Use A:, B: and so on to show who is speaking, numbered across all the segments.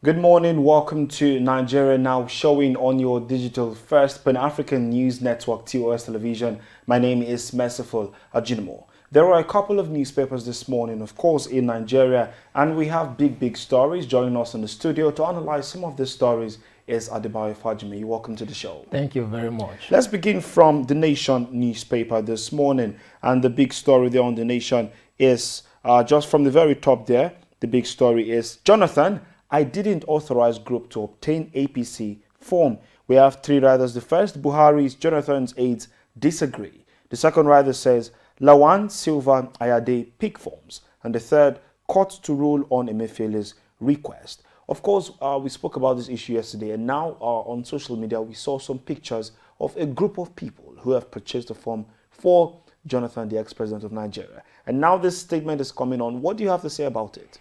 A: Good morning, welcome to Nigeria Now, showing on your digital first Pan-African News Network, TOS Television. My name is Merciful Ajinamo. There are a couple of newspapers this morning, of course, in Nigeria, and we have big stories. Joining us in the studio to analyze some of the stories is Adebayo Fajimi. Welcome to the show.
B: Thank you very much.
A: Let's begin from the Nation newspaper this morning, and the big story there on the Nation is, just from the very top there, the big story is, Jonathan, I didn't authorize group to obtain APC form. We have three riders. The first, Buhari's Jonathan's aides disagree. The second rider says, Lawan Silva Ayade pick forms. And the third, court to rule on Emefiele's request. Of course, we spoke about this issue yesterday, and now on social media, we saw some pictures of a group of people who have purchased a form for Jonathan, the ex-president of Nigeria. And now this statement is coming on. What do you have to say about it?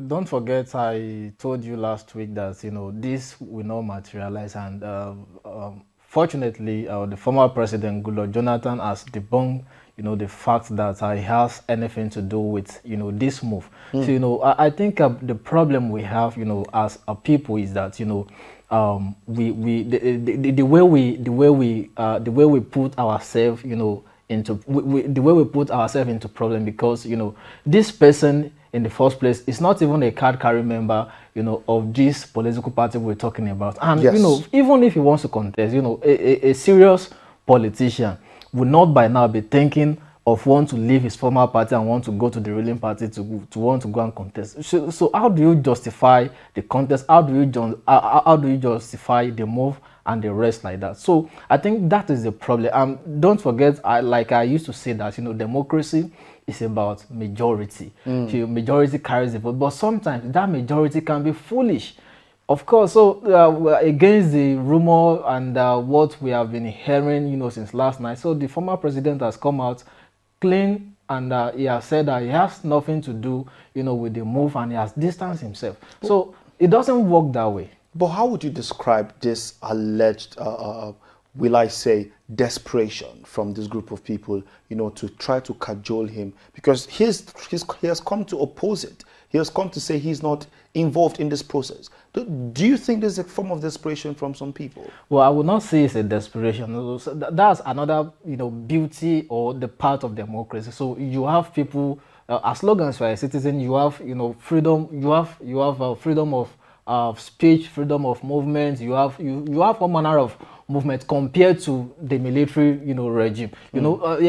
B: Don't forget, I told you last week that this will not materialize, and fortunately, the former president Goodluck Jonathan has debunked the fact that he has anything to do with this move. So I think the problem we have as a people is that the way we put ourselves into problem, because this person in the first place is not even a card carrying member of this political party we're talking about. And
A: yes,
B: even if he wants to contest, a serious politician would not by now be thinking of want to leave his former party and want to go to the ruling party to want to go and contest. So how do you justify the contest? How do you justify the move and the rest like that? So I think that is the problem. Don't forget, like I used to say that democracy is about majority. Majority carries the vote, but sometimes that majority can be foolish. Of course, so against the rumor and what we have been hearing, since last night, so the former president has come out clean, and he has said that he has nothing to do, with the move, and he has distanced himself. So it doesn't work that way.
A: But how would you describe this alleged, will I say, desperation from this group of people, to try to cajole him? Because he has come to oppose it. He has come to say he's not involved in this process. Do you think there's a form of desperation from some people?
B: Well, I would not say it's a desperation. That's another, beauty or the part of democracy. So you have people, as long as you're a citizen, you have, freedom. You have freedom of speech, freedom of movement. You have all manner of movement compared to the military, regime. A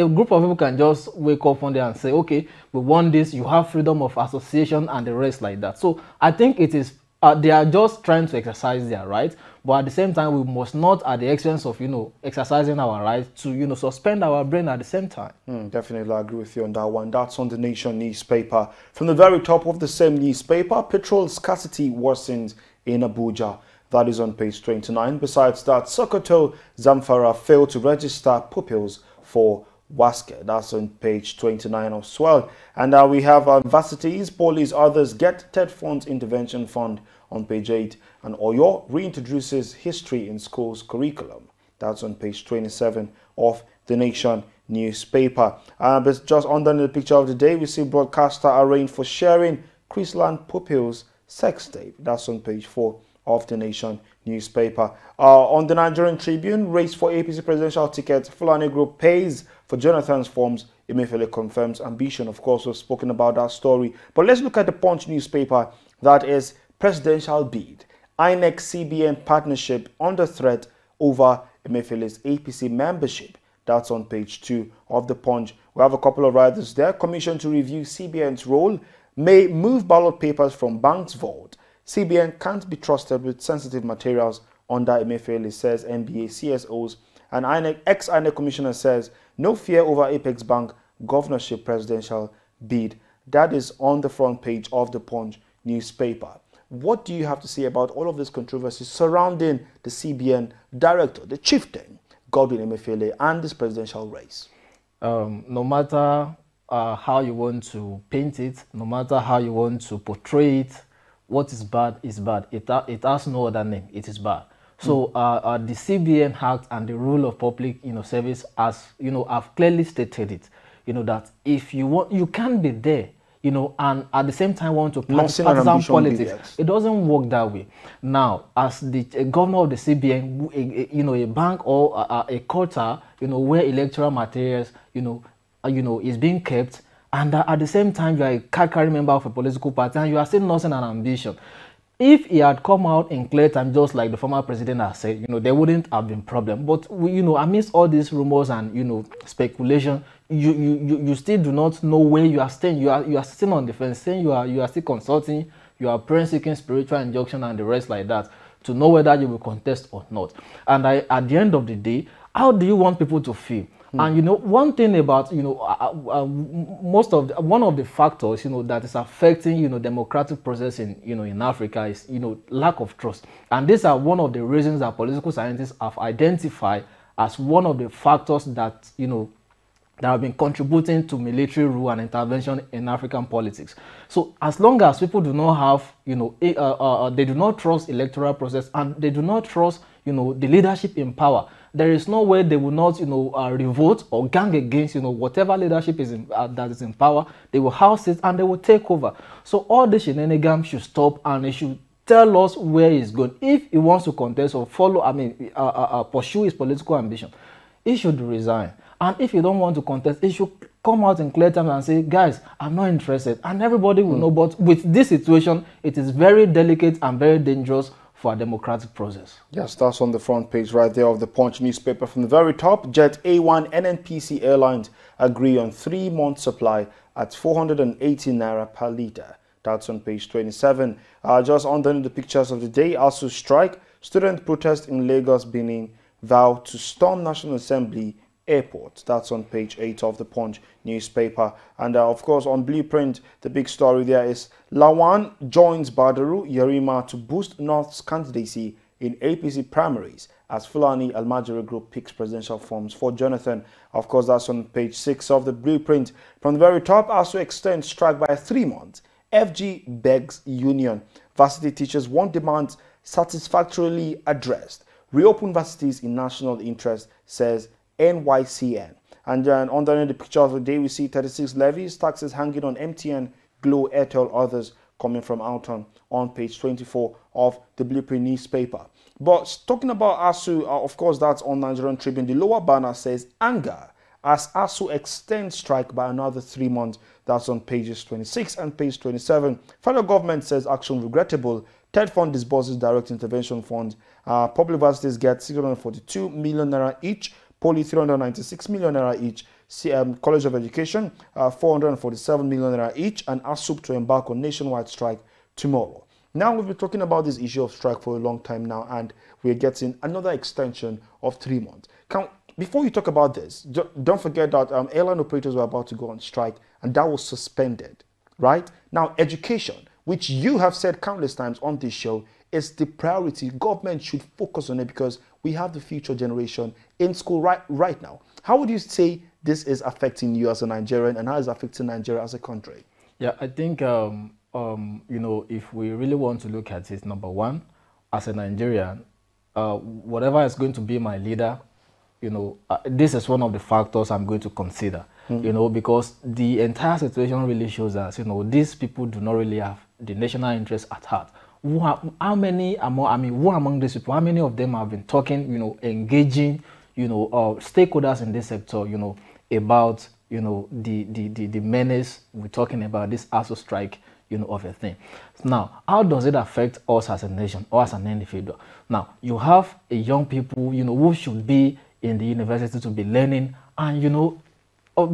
B: group of people can just wake up one day and say, okay, we want this. You have freedom of association and the rest like that. So I think it is, they are just trying to exercise their right, but at the same time, we must not, at the expense of, exercising our right to, suspend our brain at the same time.
A: Definitely, I agree with you on that one. That's on the Nation newspaper. From the very top of the same newspaper, petrol scarcity worsens in Abuja. That is on page 29. Besides that, Sokoto, Zamfara failed to register pupils for WASCE. That's on page 29 as well. And now we have universities, police, others get TED Funds Intervention Fund on page 8. And Oyo reintroduces history in schools curriculum. That's on page 27 of the Nation newspaper. But just under the picture of the day, we see broadcaster arraigned for sharing Chrisland pupils sex tape. That's on page 4 of the Nation newspaper. On the Nigerian Tribune, race for APC presidential ticket, Fulani group pays for Jonathan's forms. Emefiele confirms ambition. Of course, we've spoken about that story. But let's look at the Punch newspaper. That is presidential bid. INEC CBN partnership under threat over Emefiele's APC membership. That's on page 2 of the Punch. We have a couple of riders there. Commission to review CBN's role. May move ballot papers from bank's vault. CBN can't be trusted with sensitive materials under Emefiele, says NBA CSOs. And ex-INEC commissioner says, no fear over Apex Bank governorship presidential bid. That is on the front page of the Punch newspaper. What do you have to say about all of this controversy surrounding the CBN director, the chieftain, Godwin Emefiele, and this presidential race?
B: No matter how you want to paint it, no matter how you want to portray it, what is bad is bad. It has no other name. It is bad. So the CBN Act and the rule of public service, as have clearly stated it. That if you want, you can't be there. you know, and at the same time want to
A: Nothing an
B: partisan
A: ambition
B: politics.
A: BX.
B: It doesn't work that way. Now, as the governor of the CBN, you know, a bank or a quarter, you know, where electoral materials, you know, is being kept, and at the same time you are a card-carrying member of a political party, and you are still nursing an ambition. If he had come out in clear time, just like the former president has said, you know, there wouldn't have been problem. But you know, amidst all these rumors and, you know, speculation, you still do not know where you are staying. You are sitting on the fence, saying you are still consulting, you are praying, seeking spiritual injunction and the rest like that to know whether you will contest or not. And at the end of the day, how do you want people to feel? And you know, one thing about, you know, one of the factors, you know, that is affecting, you know, democratic process in, you know, in Africa is, you know, lack of trust. And these are one of the reasons that political scientists have identified as one of the factors that, you know, that have been contributing to military rule and intervention in African politics. So as long as people do not have, you know, they do not trust electoral process, and they do not trust, you know, the leadership in power, there is no way they will not, you know, revolt or gang against, you know, whatever leadership is in, that is in power. They will house it and they will take over. So all this shenanigans should stop, and they should tell us where he's going. If he wants to contest or follow, pursue his political ambition, he should resign. And if you don't want to contest, he should come out in clear terms and say, guys, I'm not interested. And everybody will know. But with this situation, it is very delicate and very dangerous for a democratic process.
A: Yes, that's on the front page right there of the Punch newspaper. From the very top, Jet A1 NNPC Airlines agree on 3-month supply at 480 naira per litre. That's on page 27. Just underneath the pictures of the day, ASU strike, student protest in Lagos, Benin, vow to storm National Assembly airport. That's on page 8 of the Punch newspaper. And of course, on Blueprint, the big story there is Lawan joins Badaru Yerima to boost North's candidacy in APC primaries as Fulani Almajiri Group picks presidential forms for Jonathan. Of course, that's on page 6 of the Blueprint. From the very top, ASU extends strike by 3 months. FG begs union. Varsity teachers want demands satisfactorily addressed. Reopen varsities in national interest, says NYCN. And then underneath the picture of the day, we see 36 levies, taxes hanging on MTN, Glo, Airtel, others coming from Alton on page 24 of the Blueprint newspaper. But talking about ASU, of course, that's on Nigerian Tribune. The lower banner says anger as ASU extends strike by another 3 months. That's on pages 26 and page 27. Federal government says action regrettable. Third fund disburses direct intervention funds. Public universities get 642 million naira each. Poly 396 million naira each, College of Education 447 million naira each, and ASUP to embark on nationwide strike tomorrow. Now, we've been talking about this issue of strike for a long time now, and we're getting another extension of 3 months. Before you talk about this, don't forget that airline operators were about to go on strike, and that was suspended, right? Now, education, which you have said countless times on this show, is the priority. Government should focus on it because we have the future generation in school right now. How would you say this is affecting you as a Nigerian, and how is it affecting Nigeria as a country?
B: Yeah, I think, you know, if we really want to look at it, number one, as a Nigerian, whatever is going to be my leader, you know, this is one of the factors I'm going to consider, you know, because the entire situation really shows us, you know, these people do not really have the national interest at heart. How many among these people, how many of them have been talking, you know, engaging, you know, stakeholders in this sector, you know, about, you know, the menace we're talking about, this ASU strike, you know, of a thing. Now, how does it affect us as a nation or as an individual? Now, you have a young people, you know, who should be in the university to be learning, and, you know,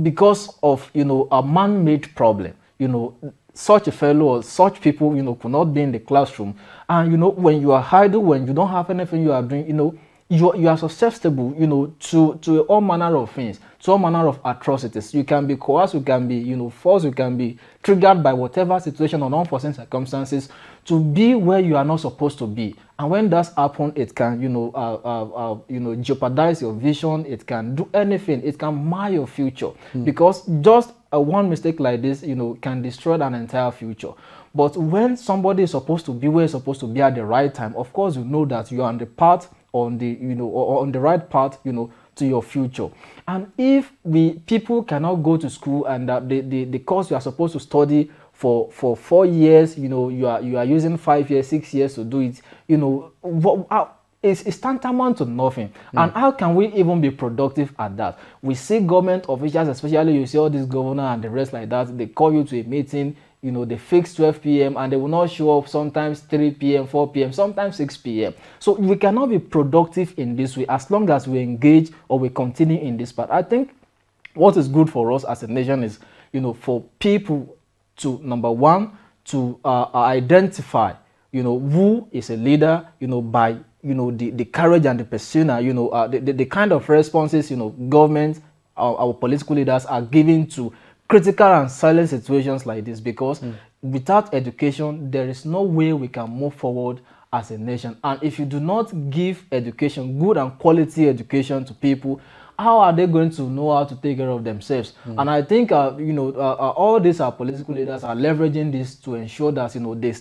B: because of, you know, a man-made problem, you know, such a fellow or such people, you know, could not be in the classroom. And, you know, when you are idle, when you don't have anything you are doing, you know, you are susceptible, you know, to all manner of things, to all manner of atrocities. You can be coerced, you can be, you know, forced, you can be triggered by whatever situation or unforeseen circumstances to be where you are not supposed to be. And when that's happen, it can, you know, jeopardize your vision. It can do anything. It can mar your future because just one mistake like this, you know, can destroy an entire future. But when somebody is supposed to be where it's supposed to be at the right time, of course, you know that you are on the path, on the, you know, or on the right path, you know, to your future. And if people cannot go to school and the course you are supposed to study for 4 years, you know, you are using 5 years, 6 years to do it, you know, it's tantamount to nothing. And how can we even be productive at that? We see government officials, especially you see all these governors and the rest like that, they call you to a meeting, you know, they fix 12 p.m. and they will not show up, sometimes 3 p.m., 4 p.m., sometimes 6 p.m. So we cannot be productive in this way as long as we engage or we continue in this path. I think what is good for us as a nation is, you know, for people to, number one, to identify, you know, who is a leader, you know, by, you know, the courage and the persona, you know, the kind of responses, you know, government, our political leaders are giving to critical and silent situations like this, because without education, there is no way we can move forward as a nation. And if you do not give education, good and quality education to people, how are they going to know how to take care of themselves? And I think, you know, all these political leaders are leveraging this to ensure that, you know, they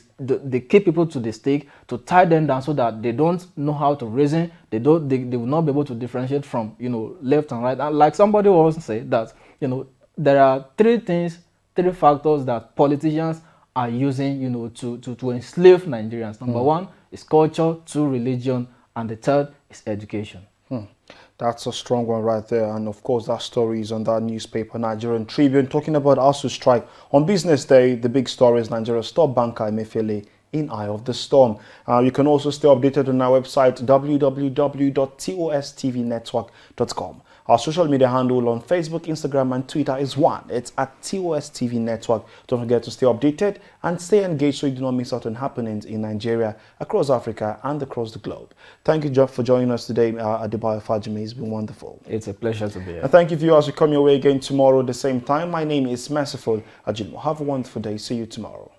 B: keep people to the stake, to tie them down so that they don't know how to reason. They will not be able to differentiate from, you know, left and right. And like somebody once said that, you know, there are three factors that politicians are using, you know, to enslave Nigerians. Number one is culture, two, religion, and the third is education.
A: That's a strong one right there. And of course, that story is on that newspaper, Nigerian Tribune, talking about ASU strike. On business day, the big story is Nigeria's top banker, Emefiele, in eye of the storm. You can also stay updated on our website, www.tostvnetwork.com. Our social media handle on Facebook, Instagram, and Twitter is one. It's at TOSTV Network. Don't forget to stay updated and stay engaged so you do not miss out on happenings in Nigeria, across Africa, and across the globe. Thank you, Jeff, for joining us today. Adebayo Fajimi, it's been wonderful.
B: It's a pleasure to be here.
A: And thank you, viewers, who come your way again tomorrow at the same time. My name is Merciful Ajimo. Have a wonderful day. See you tomorrow.